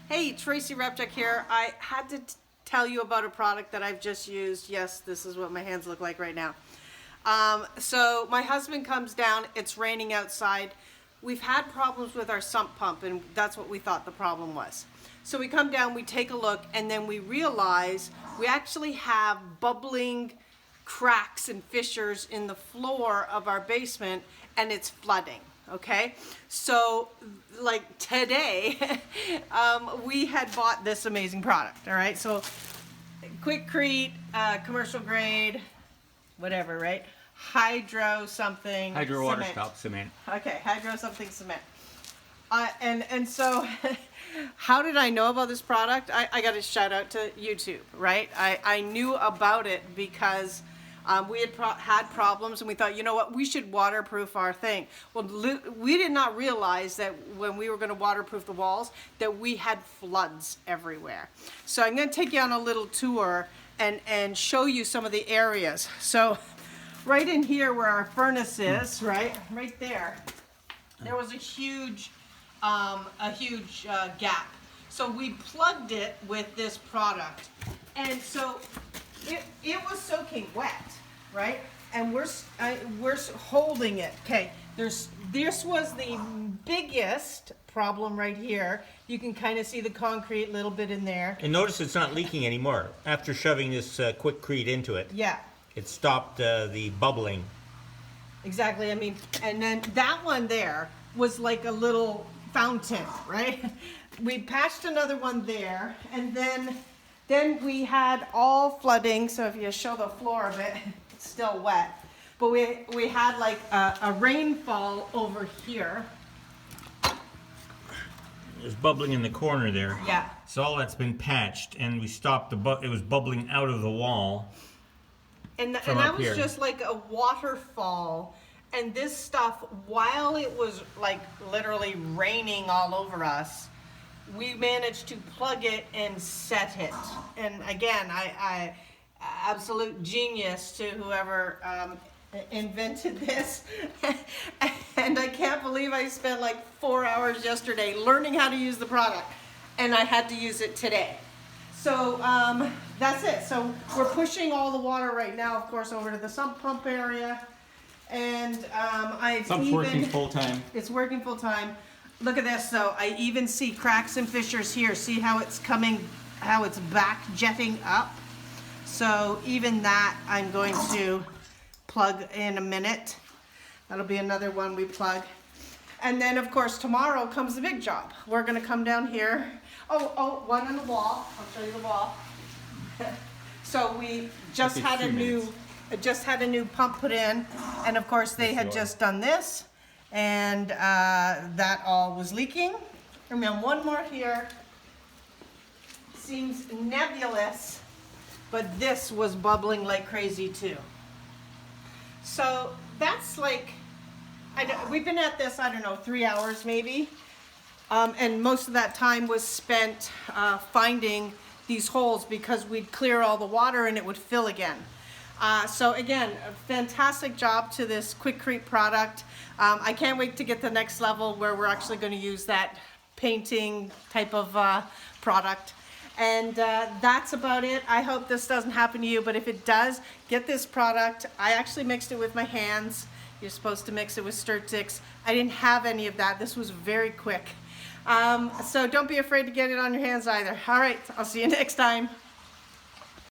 Hey, Tracy Repchuk here. I had to tell you about a product that I've just used. Yes, this is what my hands look like right now. So my husband comes down, it's raining outside. We've had problems with our sump pump, and that's what we thought the problem was. So we come down, we take a look, and then we realize we actually have bubbling cracks and fissures in the floor of our basement, and it's flooding. Okay, so like today we had bought this amazing product. All right, so Quikrete, commercial grade, whatever, right? Hydro something Hydro water cement. stop cement. Okay, hydro something cement. And so how did I know about this product? I got to shout out to YouTube, right? I knew about it because we had had problems, and we thought, you know what, we should waterproof our thing. Well, we did not realize that when we were going to waterproof the walls that we had floods everywhere. So I'm going to take you on a little tour and show you some of the areas. So right in here where our furnace is, right there was a huge gap. So we plugged it with this product, and so it was soaking wet, right? And we're holding it. Okay, this was the biggest problem right here. You can kind of see the concrete a little bit in there. And notice it's not leaking anymore. After shoving this Quikrete into it, Yeah, it stopped the bubbling. exactly. I mean, and then that one there was like a little fountain, right? We patched another one there, and then we had all flooding. So if you show the floor of it, it's still wet. But we had like a rainfall over here. There's bubbling in the corner there. Yeah. So all that's been patched, and we stopped it was bubbling out of the wall. And From that up was here. just like a waterfall. And this stuff, while it was like literally raining all over us, we managed to plug it and set it. And again, I absolute genius to whoever invented this. And I can't believe I spent like 4 hours yesterday learning how to use the product, and I had to use it today. So that's it. So we're pushing all the water right now, of course, over to the sump pump area. And Sump's working full time. It's working full time. Look at this though. I even see cracks and fissures here. See how it's coming, how it's back jetting up? So even that I'm going to plug in a minute. That'll be another one we plug. And then of course tomorrow comes the big job. We're gonna come down here. Oh, one on the wall. I'll show you the wall. So we just had a new pump put in, and of course they had just done this, and that all was leaking. And then one more here. Seems nebulous, but this was bubbling like crazy too. So that's like, we've been at this, I don't know, 3 hours maybe. And most of that time was spent finding these holes because we'd clear all the water and it would fill again. So again, a fantastic job to this Quikrete product. I can't wait to get the next level where we're actually going to use that painting type of product. And that's about it. I hope this doesn't happen to you, but if it does, get this product. I actually mixed it with my hands. You're supposed to mix it with stir sticks. I didn't have any of that. This was very quick. So don't be afraid to get it on your hands either. All right, I'll see you next time.